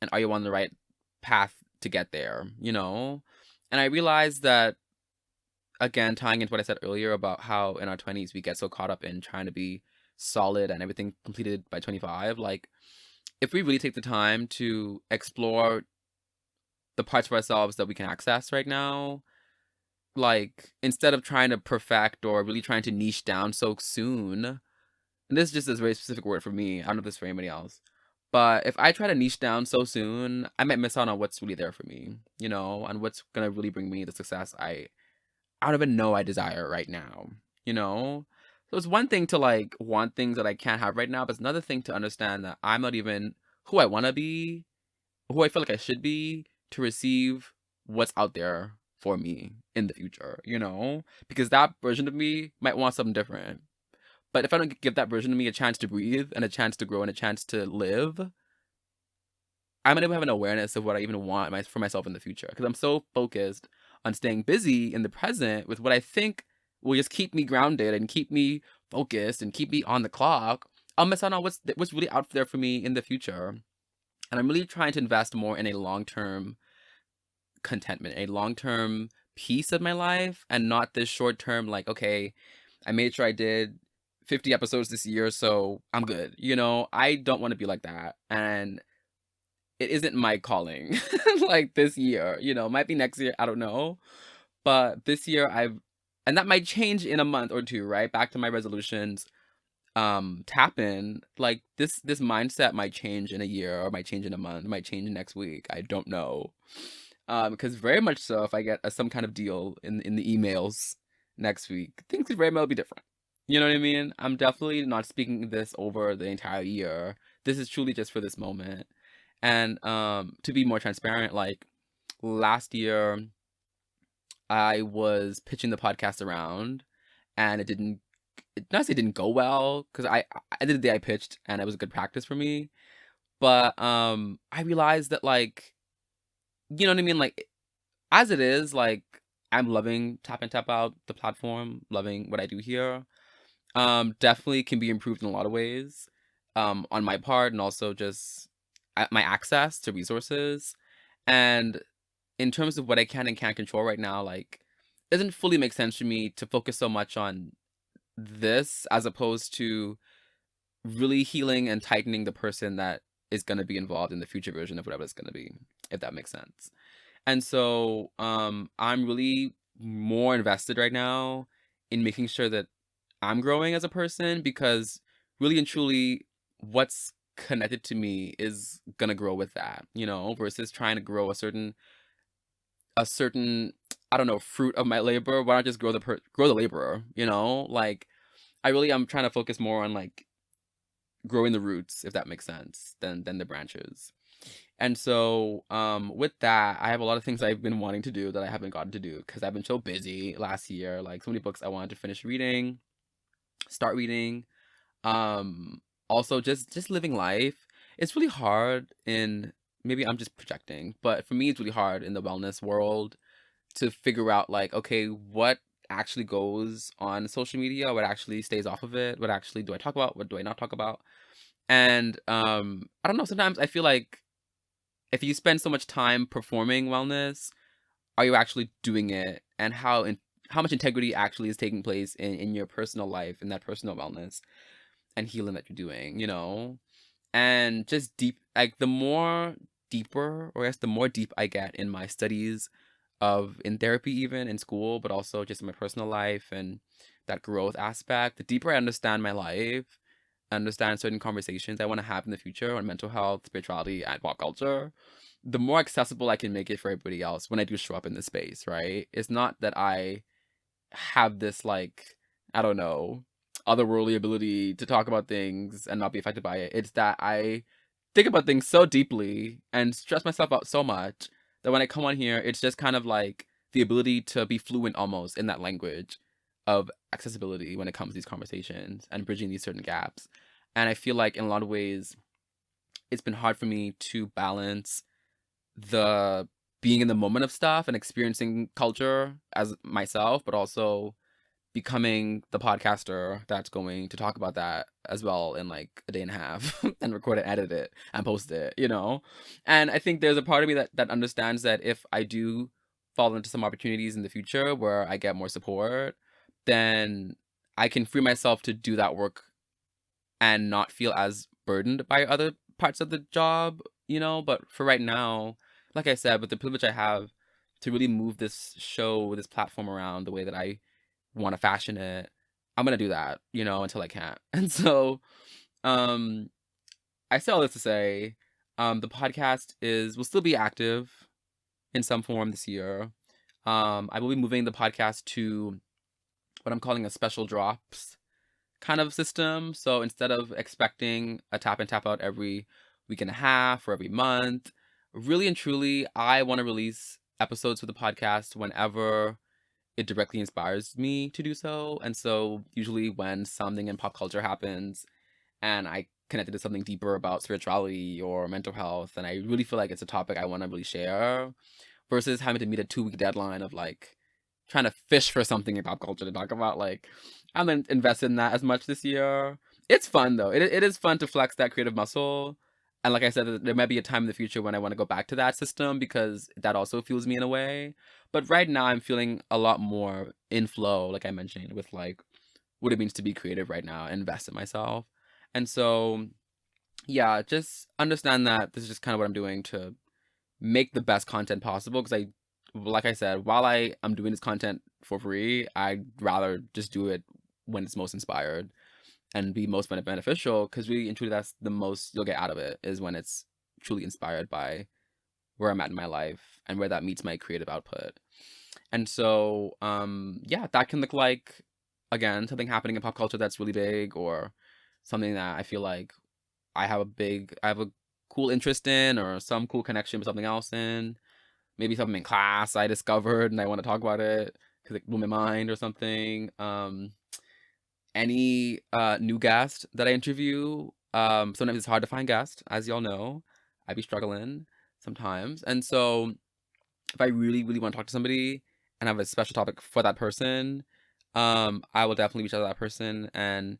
and are you on the right path to get there, And I realized that, again, tying into what I said earlier about how in our 20s we get so caught up in trying to be solid and everything completed by 25. Like, if we really take the time to explore the parts of ourselves that we can access right now, like, instead of trying to perfect or really trying to niche down so soon, and this is just a very specific word for me, I don't know if this is for anybody else, but if I try to niche down so soon, I might miss out on what's really there for me, you know, and what's gonna really bring me the success I don't even know I desire right now, you know? So it's one thing to like want things that I can't have right now, but it's another thing to understand that I'm not even who I want to be, who I feel like I should be to receive what's out there for me in the future, you know? Because that version of me might want something different. But if I don't give that version of me a chance to breathe and a chance to grow and a chance to live, I'm not even have an awareness of what I even want for myself in the future. Because I'm so focused on staying busy in the present with what I think will just keep me grounded and keep me focused and keep me on the clock. I'll miss out on what's really out there for me in the future. And I'm really trying to invest more in a long-term contentment, a long-term piece of my life, and not this short-term, like, okay, I made sure I did 50 episodes this year, so I'm good. You know, I don't want to be like that. And it isn't my calling like this year, you know, might be next year, I don't know. But this year and that might change in a month or two, right? Back to my resolutions, tap in, like this mindset might change in a year or might change in a month, might change next week. I don't know. Because very much so, if I get some kind of deal in the emails next week, things could very well be different. You know what I mean? I'm definitely not speaking this over the entire year. This is truly just for this moment. And to be more transparent, like last year, I was pitching the podcast around, and not say it didn't go well, because I did the day I pitched, and it was a good practice for me. But I realized that, like, you know what I mean? Like, as it is, like, I'm loving Tap In Tap Out, the platform, loving what I do here. Definitely can be improved in a lot of ways, on my part, and also just my access to resources. And in terms of what I can and can't control right now, like, it doesn't fully make sense for me to focus so much on this as opposed to really healing and tightening the person that is going to be involved in the future version of whatever it's going to be, if that makes sense. And so I'm really more invested right now in making sure that I'm growing as a person, because really and truly what's connected to me is going to grow with that, you know, versus trying to grow a certain I don't know, fruit of my labor. Why not just grow the laborer, you know? Like, I'm trying to focus more on like growing the roots, if that makes sense, than the branches. And so with that, I have a lot of things I've been wanting to do that I haven't gotten to do because I've been so busy last year. Like, so many books I wanted to finish reading, start reading. Also just living life. It's really hard in, maybe I'm just projecting, but for me it's really hard in the wellness world to figure out, like, okay, what actually goes on social media, what actually stays off of it, what actually do I talk about, what do I not talk about. And I don't know, sometimes I feel like if you spend so much time performing wellness, are you actually doing it, and how much integrity actually is taking place in your personal life, in that personal wellness and healing that you're doing, you know? And just deep, like, the more deeper, or I guess the more deep I get in my studies of in therapy, even in school, but also just in my personal life and that growth aspect, the deeper I understand my life, understand certain conversations I want to have in the future on mental health, spirituality, and pop culture, the more accessible I can make it for everybody else when I do show up in this space, right? It's not that I have this, like, I don't know, otherworldly ability to talk about things and not be affected by it. It's that I think about things so deeply and stress myself out so much that when I come on here, it's just kind of like the ability to be fluent almost in that language of accessibility when it comes to these conversations and bridging these certain gaps. And I feel like in a lot of ways, it's been hard for me to balance the being in the moment of stuff and experiencing culture as myself, but also becoming the podcaster that's going to talk about that as well in like a day and a half and record it, edit it, and post it, you know? And I think there's a part of me that understands that if I do fall into some opportunities in the future where I get more support, then I can free myself to do that work and not feel as burdened by other parts of the job, But for right now, like I said, with the privilege I have to really move this show, this platform around the way that I want to fashion it, I'm gonna do that, until I can't. And so, um, I say all this to say, the podcast will still be active in some form this year. I will be moving the podcast to what I'm calling a special drops kind of system. So instead of expecting a tap and tap out every week and a half or every month, really and truly, I want to release episodes for the podcast whenever it directly inspires me to do so. And so usually when something in pop culture happens and I connected to something deeper about spirituality or mental health, and I really feel like it's a topic I want to really share, versus having to meet a 2-week deadline of like trying to fish for something in pop culture to talk about. Like, I'm invested in that as much this year. It's fun though. It is fun to flex that creative muscle. And like I said, there might be a time in the future when I want to go back to that system because that also fuels me in a way. But right now I'm feeling a lot more in flow, like I mentioned, with like what it means to be creative right now and invest in myself. And so, yeah, just understand that this is just kind of what I'm doing to make the best content possible. Because like I said, while I am doing this content for free, I'd rather just do it when it's most inspired and be most beneficial. Because really and truly, that's the most you'll get out of it, is when it's truly inspired by where I'm at in my life and where that meets my creative output. And so, yeah, that can look like, again, something happening in pop culture that's really big, or something that I feel like I have a cool interest in, or some cool connection with something else in. Maybe something in class I discovered and I want to talk about it because it blew my mind or something. Any new guest that I interview, sometimes it's hard to find guests, as y'all know. I be struggling sometimes. And so if I really, really want to talk to somebody and have a special topic for that person, I will definitely reach out to that person. And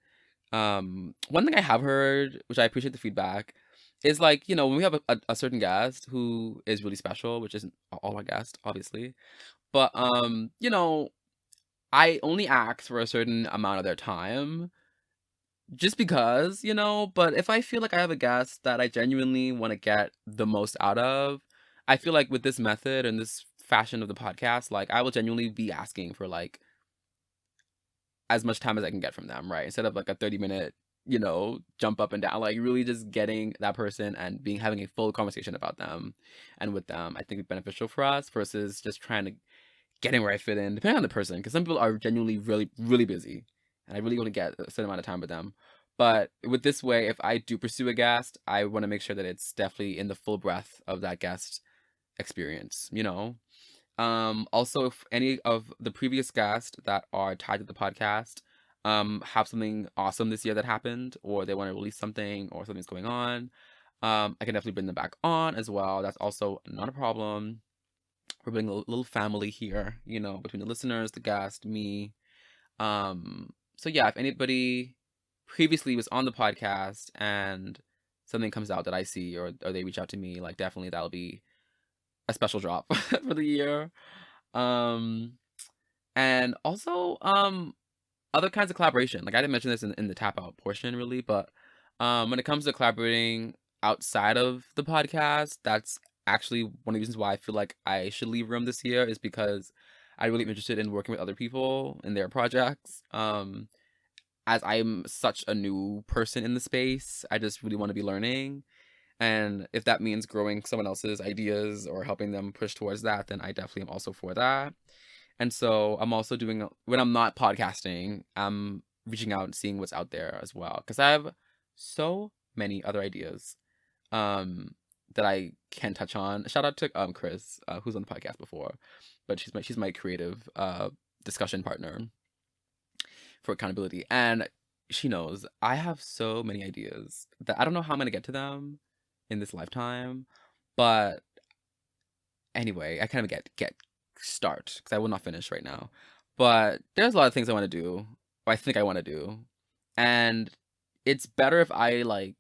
one thing I have heard, which I appreciate the feedback, is like, when we have a certain guest who is really special, which isn't all our guests, obviously, but I only ask for a certain amount of their time just because, but if I feel like I have a guest that I genuinely want to get the most out of, I feel like with this method and this fashion of the podcast, like I will genuinely be asking for like as much time as I can get from them, right? Instead of like a 30-minute, jump up and down, like really just getting that person and having a full conversation about them and with them, I think it's beneficial for us versus just trying to getting where I fit in, depending on the person, because some people are genuinely really, really busy and I really want to get a certain amount of time with them. But with this way, if I do pursue a guest, I want to make sure that it's definitely in the full breadth of that guest experience, Also, if any of the previous guests that are tied to the podcast have something awesome this year that happened, or they want to release something, or something's going on, I can definitely bring them back on as well. That's also not a problem. We're building a little family here, between the listeners, the guest, me. So yeah, if anybody previously was on the podcast and something comes out that I see, or they reach out to me, like definitely that'll be a special drop for the year. And also, other kinds of collaboration. Like I didn't mention this in the tap out portion really, but when it comes to collaborating outside of the podcast, that's actually one of the reasons why I feel like I should leave Room this year, is because I really am interested in working with other people in their projects. As I'm such a new person in the space, I just really want to be learning. And if that means growing someone else's ideas or helping them push towards that, then I definitely am also for that. And so I'm also doing, when I'm not podcasting, I'm reaching out and seeing what's out there as well. Because I have so many other ideas that I can touch on. Shout out to Chris, who's on the podcast before. But she's my creative discussion partner for accountability. And she knows I have so many ideas that I don't know how I'm going to get to them in this lifetime. But anyway, I kind of get start, because I will not finish right now. But there's a lot of things I want to do, or I think I want to do. And it's better if I like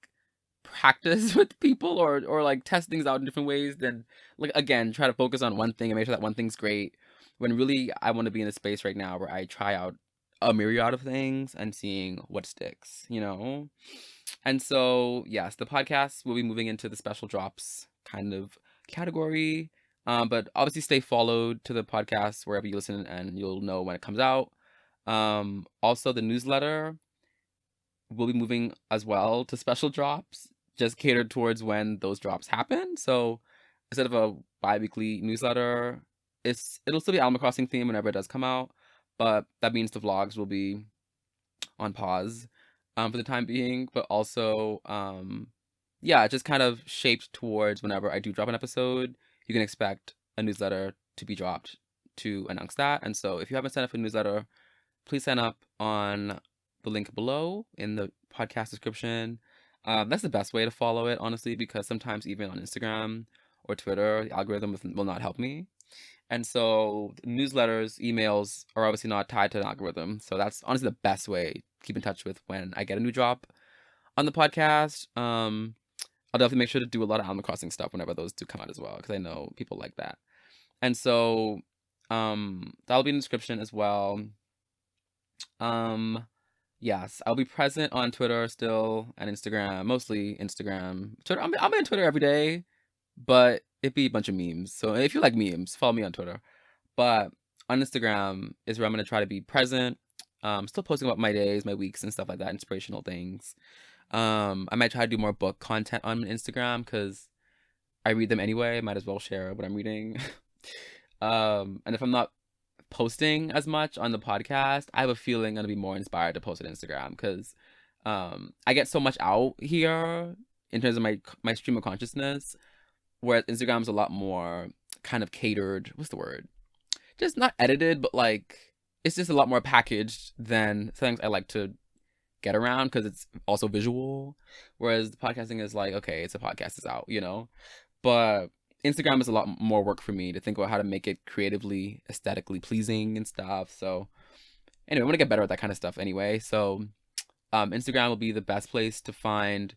practice with people, or like test things out in different ways, than like, again, try to focus on one thing and make sure that one thing's great, when really I want to be in a space right now where I try out a myriad of things and seeing what sticks, you know? And so, yes, the podcast will be moving into the special drops kind of category. But obviously stay followed to the podcast wherever you listen and you'll know when it comes out. Also, the newsletter will be moving as well to special drops, just catered towards when those drops happen. So instead of a bi-weekly newsletter, it'll still be Animal Crossing theme whenever it does come out, but that means the vlogs will be on pause for the time being. But also, yeah, just kind of shaped towards whenever I do drop an episode, you can expect a newsletter to be dropped to announce that. And so if you haven't signed up for a newsletter, please sign up on the link below in the podcast description. That's the best way to follow it, honestly, because sometimes even on Instagram or Twitter, the algorithm will not help me. And so newsletters, emails are obviously not tied to an algorithm. So that's honestly the best way to keep in touch with when I get a new drop on the podcast. I'll definitely make sure to do a lot of Animal Crossing stuff whenever those do come out as well, because I know people like that. And so that'll be in the description as well. Yes, I'll be present on Twitter still and Instagram, mostly Instagram. Twitter, I'm on Twitter every day, but it'd be a bunch of memes. So if you like memes, follow me on Twitter. But on Instagram is where I'm gonna try to be present. Still posting about my days, my weeks, and stuff like that, inspirational things. I might try to do more book content on Instagram because I read them anyway. Might as well share what I'm reading. And if I'm not posting as much on the podcast, I have a feeling I'm gonna be more inspired to post on Instagram because I get so much out here in terms of my stream of consciousness, whereas Instagram's a lot more kind of catered. What's the word? Just not edited, but like it's just a lot more packaged than things I like to get around because it's also visual. Whereas the podcasting is like, okay, it's a podcast, it's out, you know? But Instagram is a lot more work for me to think about how to make it creatively, aesthetically pleasing and stuff. So anyway, I'm gonna get better at that kind of stuff anyway. So Instagram will be the best place to find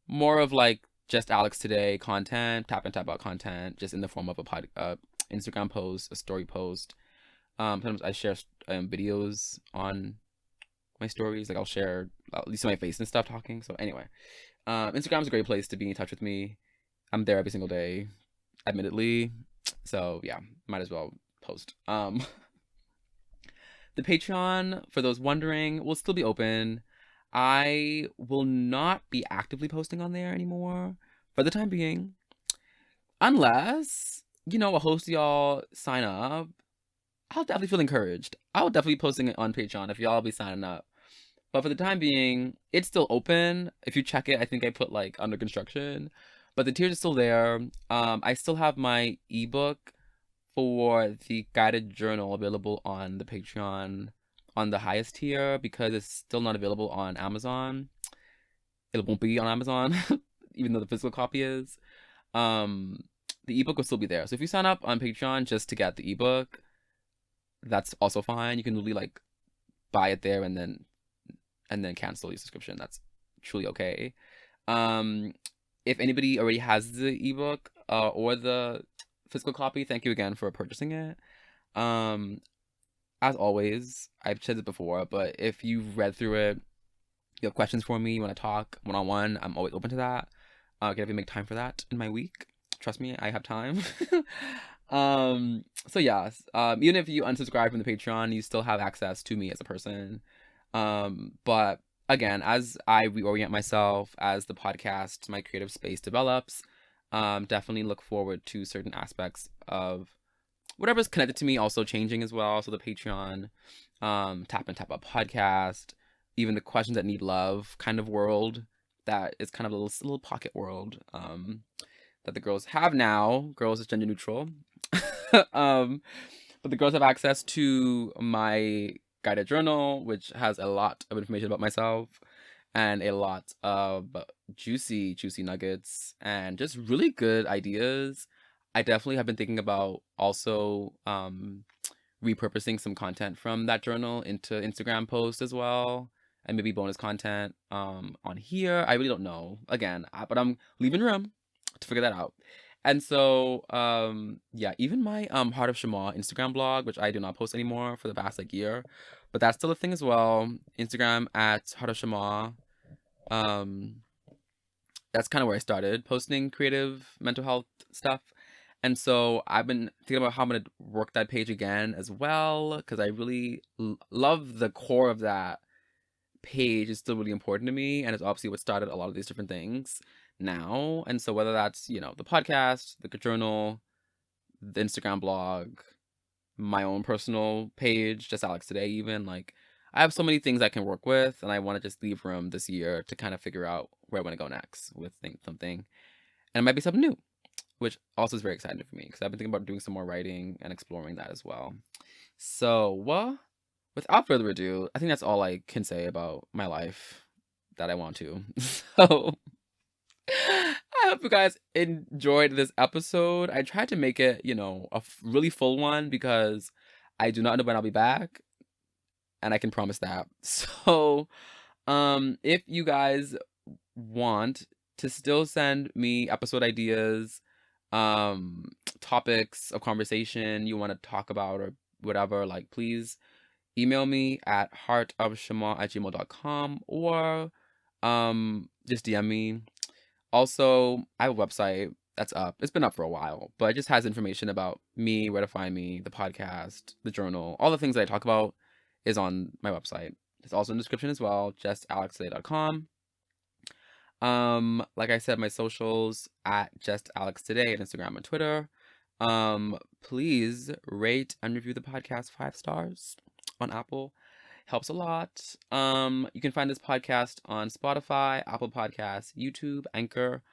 more of like just Alex Today content, tap and tap out content, just in the form of a Instagram post, a story post. Sometimes I share videos on my stories, like I'll share at least my face and stuff talking. So anyway, Instagram's a great place to be in touch with me. I'm there every single day, admittedly. So yeah, might as well post. The Patreon, for those wondering, will still be open. I will not be actively posting on there anymore for the time being, unless, you know, a host of y'all sign up. I'll definitely feel encouraged. I'll definitely be posting it on Patreon if y'all be signing up. But for the time being, it's still open. If you check it, I think I put like under construction. But the tiers are still there. I still have my ebook for the guided journal available on the Patreon on the highest tier because it's still not available on Amazon. It won't be on Amazon, even though the physical copy is. The ebook will still be there. So if you sign up on Patreon just to get the ebook, that's also fine. You can really like buy it there and then cancel your subscription. That's truly okay. If anybody already has the ebook or the physical copy, thank you again for purchasing it. As always, I've said it before, but if you've read through it, you have questions for me, you want to talk one-on-one, I'm always open to that. I can even make time for that in my week. Trust me, I have time. So yeah, even if you unsubscribe from the Patreon, you still have access to me as a person. But again, as I reorient myself, as the podcast, my creative space develops, definitely look forward to certain aspects of whatever's connected to me also changing as well. So the Patreon, Tap and Tap Up podcast, even the Questions That Need Love kind of world that is kind of a little pocket world that the girls have now. Girls is gender neutral. But the girls have access to my guided journal, which has a lot of information about myself and a lot of juicy nuggets and just really good ideas. I definitely have been thinking about also repurposing some content from that journal into Instagram posts as well, and maybe bonus content on here. I really don't know, again, but I'm leaving room to figure that out. And so, yeah, even my Heart of Shema Instagram blog, which I do not post anymore for the past like year, but But that's still a thing as well. Instagram at Heart of Shema. That's kind of where I started posting creative mental health stuff. And so I've been thinking about how I'm going to work that page again as well, because I really love the core of that page. Is still really important to me, and it's obviously what started a lot of these different things now. And so whether that's, the podcast, the journal, the Instagram blog, my own personal page, just Alex Today, even, like, I have so many things I can work with, and I want to just leave room this year to kind of figure out where I want to go next with something. And it might be something new, which also is very exciting for me, because I've been thinking about doing some more writing and exploring that as well. So, without further ado, I think that's all I can say about my life that I want to. So, I hope you guys enjoyed this episode. I tried to make it, a really full one, because I do not know when I'll be back, and I can promise that. So, if you guys want to still send me episode ideas, topics of conversation you want to talk about or whatever, like, please email me at heartofshema@gmail.com, or just DM me. Also, I have a website that's up. It's been up for a while, but it just has information about me, where to find me, the podcast, the journal, all the things that I talk about is on my website. It's also in the description as well, justalextoday.com. Like I said, my socials at justalextoday on Instagram and Twitter. Please rate and review the podcast 5 stars on Apple. Helps a lot. You can find this podcast on Spotify, Apple Podcasts, YouTube, Anchor,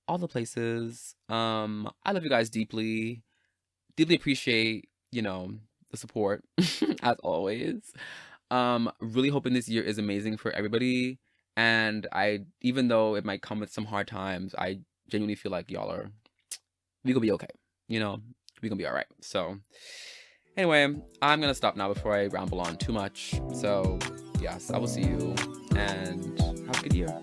all the places. I love you guys deeply. Deeply appreciate, the support as always. Really hoping this year is amazing for everybody. And even though it might come with some hard times, I genuinely feel like we gonna be okay. We gonna be all right. So anyway, I'm gonna stop now before I ramble on too much. So yes, I will see you, and have a good year.